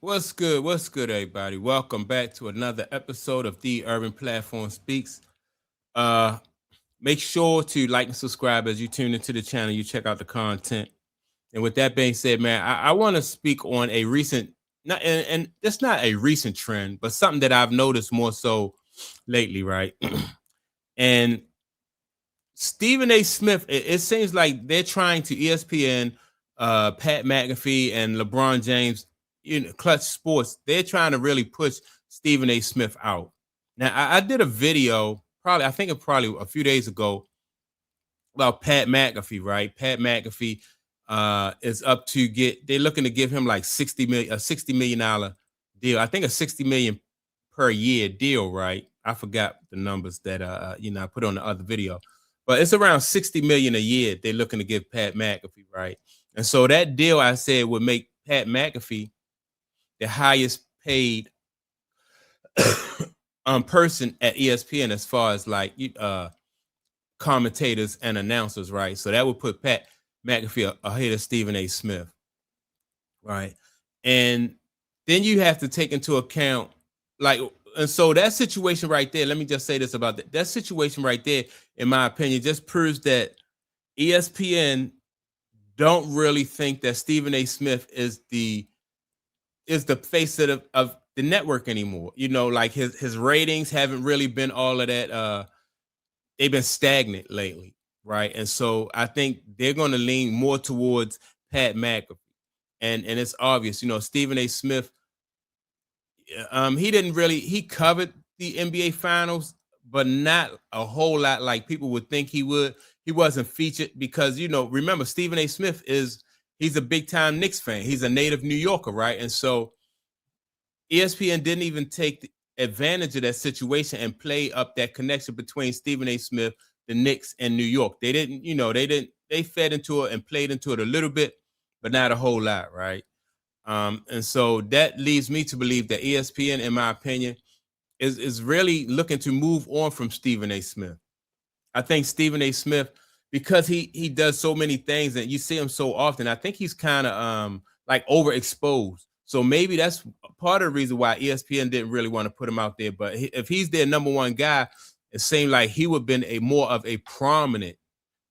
What's good? What's good, everybody? Welcome back to another episode of The Urban Platform Speaks. Uh, Make sure to like and subscribe as you tune into the channel. You check out the content. And with that being said, man, I want to speak on a recent, not and it's not a recent trend, but something that I've noticed more so lately, right? And Stephen A. Smith, it seems like they're trying to ESPN, Pat McAfee, and LeBron James, Clutch Sports. They're trying to really push Stephen A. Smith out. Now, I did a video, I think it probably a few days ago, about Pat McAfee, right? Pat McAfee is up to they're looking to give him like $60 million deal. I think a 60 million per year deal, right? I forgot the numbers that I put on the other video, but it's around 60 million a year they're looking to give Pat McAfee, right? And so that deal I said would make Pat McAfee the highest paid person at ESPN as far as like commentators and announcers, right? So that would put Pat McAfee ahead of Stephen A. Smith, right? And then you have to take into account, like, and so that situation right there, let me just say this about that. That situation right there, in my opinion, just proves that ESPN don't really think that Stephen A. Smith is the face of the network anymore. Like his ratings haven't really been all of that. They've been stagnant lately, right? And so I think they're going to lean more towards Pat McAfee, and it's obvious. Stephen A. Smith, he covered the NBA Finals, but not a whole lot like people would think he would. He wasn't featured because remember Stephen A. Smith he's a big time Knicks fan. He's a native New Yorker, right? And so ESPN didn't even take advantage of that situation and play up that connection between Stephen A. Smith, the Knicks, and New York. They didn't, they fed into it and played into it a little bit, but not a whole lot, right? And so that leads me to believe that ESPN, in my opinion, is really looking to move on from Stephen A. Smith. I think Stephen A. Smith, because he does so many things and you see him so often, I think he's kind of like overexposed. So maybe that's part of the reason why ESPN didn't really want to put him out there. But if he's their number one guy, it seemed like he would have been more of a prominent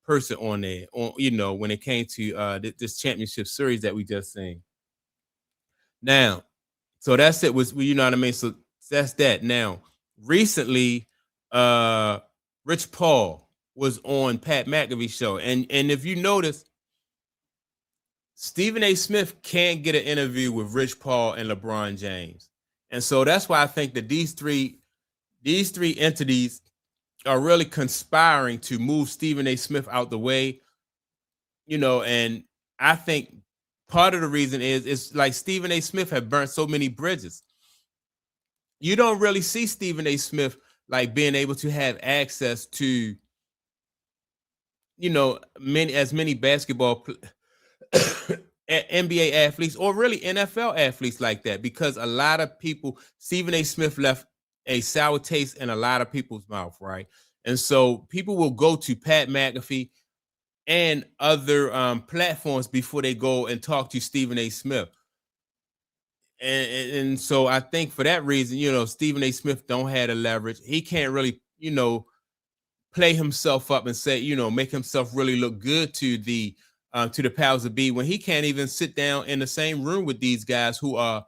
person on there, when it came to this championship series that we just seen. Now, so that's it. You know what I mean? So that's that. Now, recently, Rich Paul was on Pat McAfee's show, and if you notice, Stephen A. Smith can't get an interview with Rich Paul and LeBron James, and so that's why I think that these three entities are really conspiring to move Stephen A. Smith out the way. And I think part of the reason is it's like Stephen A. Smith have burnt so many bridges. You don't really see Stephen A. Smith like being able to have access to, many basketball NBA athletes or really NFL athletes like that, because a lot of people, Stephen A. Smith left a sour taste in a lot of people's mouth, right? And so people will go to Pat McAfee and other platforms before they go and talk to Stephen A. Smith. And so I think for that reason, Stephen A. Smith don't have the leverage. He can't really, play himself up and say, make himself really look good to the powers that be, when he can't even sit down in the same room with these guys who are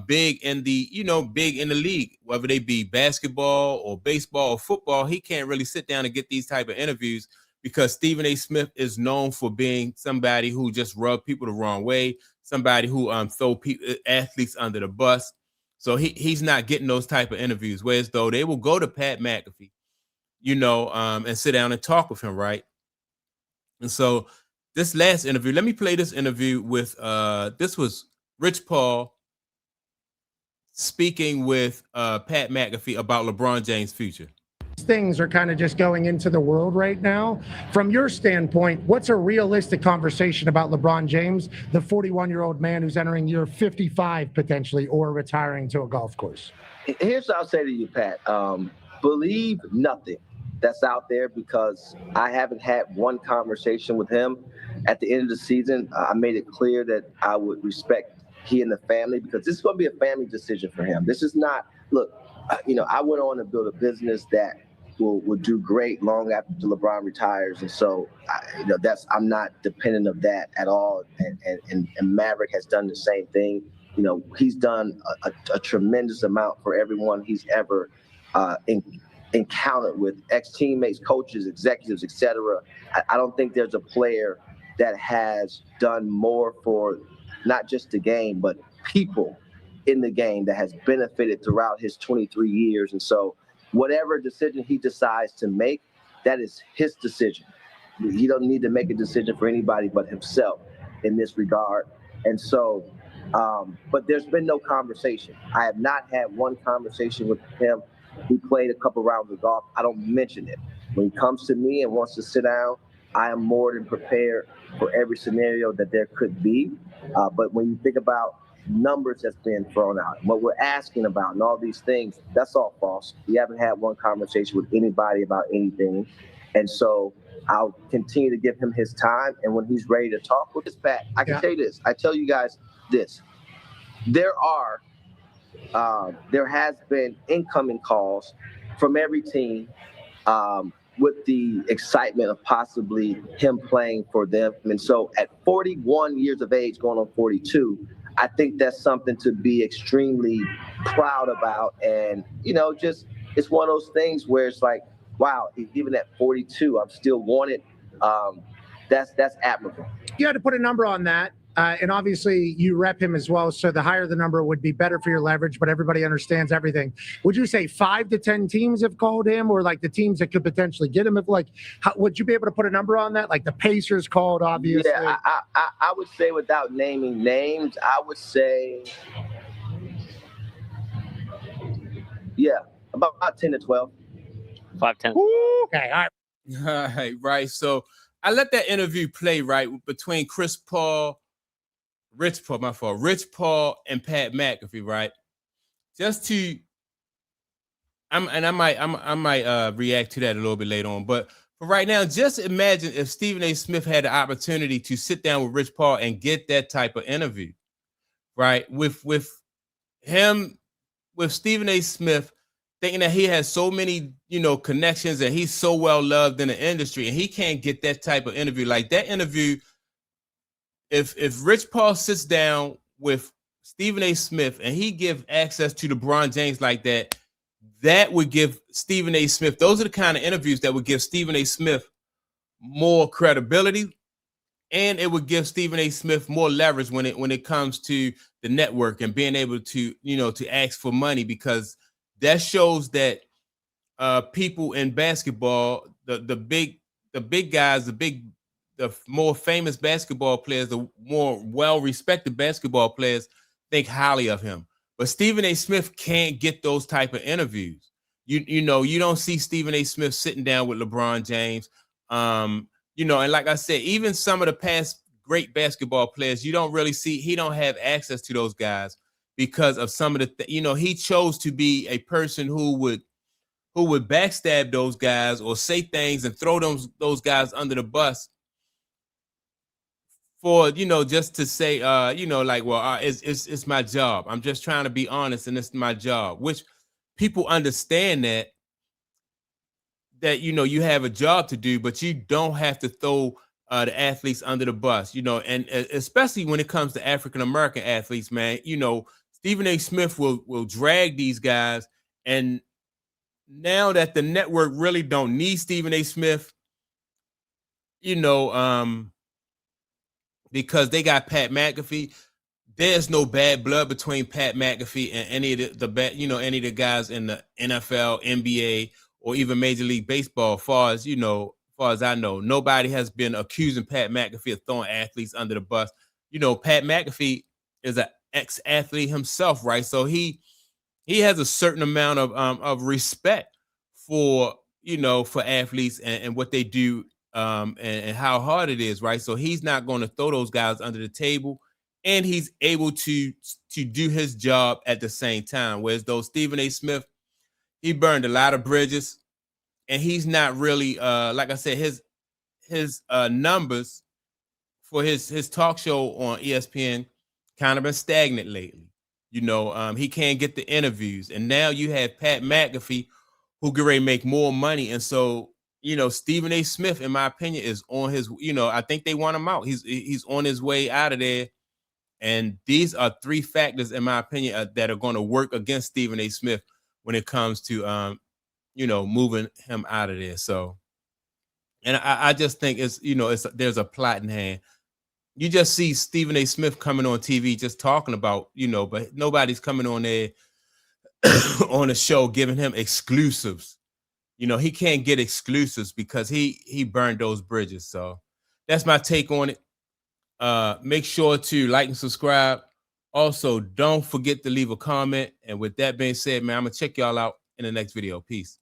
big in the, big in the league, whether they be basketball or baseball or football. He can't really sit down and get these type of interviews because Stephen A. Smith is known for being somebody who just rub people the wrong way, somebody who throw athletes under the bus. So he's not getting those type of interviews. Whereas though they will go to Pat McAfee, and sit down and talk with him, right? And so this last interview, let me play this interview with this was Rich Paul speaking with Pat McAfee about LeBron James' future. Things are kind of just going into the world right now. From your standpoint, what's a realistic conversation about LeBron James, the 41-year-old man who's entering year 55 potentially, or retiring to a golf course? Here's what I'll say to you, Pat. Believe nothing that's out there, because I haven't had one conversation with him. At the end of the season, I made it clear that I would respect he and the family, because this is going to be a family decision for him. This is not, look, I went on to build a business that will do great long after LeBron retires, and so I'm not dependent of that at all. And Maverick has done the same thing. He's done a tremendous amount for everyone he's ever encountered with, ex-teammates, coaches, executives, etc. I don't think there's a player that has done more for not just the game, but people in the game that has benefited throughout his 23 years. And so whatever decision he decides to make, that is his decision. He doesn't need to make a decision for anybody but himself in this regard. And so, but there's been no conversation. I have not had one conversation with him. We played a couple rounds of golf. I don't mention it. When he comes to me and wants to sit down, I am more than prepared for every scenario that there could be. But when you think about numbers that's been thrown out, what we're asking about and all these things, that's all false. We haven't had one conversation with anybody about anything. And so I'll continue to give him his time. And when he's ready to talk with his Pat, I can tell you this. I tell you guys this. There has been incoming calls from every team with the excitement of possibly him playing for them. And so at 41 years of age, going on 42, I think that's something to be extremely proud about. And, just it's one of those things where it's like, wow, even at 42, I'm still wanted. That's admirable. You had to put a number on that. And obviously you rep him as well. So the higher the number would be better for your leverage, but everybody understands everything. Would you say 5 to 10 teams have called him, or like the teams that could potentially get him? Would you be able to put a number on that? Like the Pacers called, obviously. Yeah, I would say, without naming names, I would say, about 10 to 12. 5, 10. Okay, all right. Right. So I let that interview play, right, between Rich Paul and Pat McAfee, right? Just to, I might react to that a little bit later on, but for right now, just imagine if Stephen A. Smith had the opportunity to sit down with Rich Paul and get that type of interview, right? With Stephen A. Smith, thinking that he has so many, connections and he's so well loved in the industry, and he can't get that type of interview. Like that interview, if Rich Paul sits down with Stephen A. Smith and he give access to LeBron James like that, that would give Stephen A. Smith, those are the kind of interviews that would give Stephen A. Smith more credibility, and it would give Stephen A. Smith more leverage when it comes to the network and being able to, to ask for money, because that shows that people in basketball, the big guys, the more famous basketball players, the more well-respected basketball players think highly of him. But Stephen A. Smith can't get those type of interviews. You don't see Stephen A. Smith sitting down with LeBron James. And like I said, even some of the past great basketball players, you don't really see, he don't have access to those guys because of some of the, he chose to be a person who would backstab those guys or say things and throw those guys under the bus for, just to say, it's my job. I'm just trying to be honest, and it's my job, which people understand that, you have a job to do, but you don't have to throw the athletes under the bus, and especially when it comes to African-American athletes, man, Stephen A. Smith will drag these guys. And now that the network really don't need Stephen A. Smith, because they got Pat McAfee, there's no bad blood between Pat McAfee and any of any of the guys in the NFL, NBA, or even Major League Baseball. Far as I know, nobody has been accusing Pat McAfee of throwing athletes under the bus. Pat McAfee is an ex-athlete himself, right? So he has a certain amount of respect for athletes and what they do, and how hard it is, right? So he's not going to throw those guys under the table, and he's able to do his job at the same time. Whereas though Stephen A. Smith, he burned a lot of bridges, and he's not really like I said, his numbers for his talk show on ESPN kind of been stagnant lately. You know, he can't get the interviews, and now you have Pat McAfee, who get ready to make more money, and so you know Stephen A. Smith, in my opinion, is on his. You know, I think they want him out. He's on his way out of there, and these are three factors, in my opinion, that are going to work against Stephen A. Smith when it comes to you know, moving him out of there. So, and I just think it's, you know, there's a plot in hand. You just see Stephen A. Smith coming on TV just talking about, you know, but nobody's coming on there on the show giving him exclusives. You know, he can't get exclusives because he burned those bridges. So that's my take on it. Make sure to like and subscribe. Also, don't forget to leave a comment. And with that being said, man, I'm gonna check y'all out in the next video. Peace.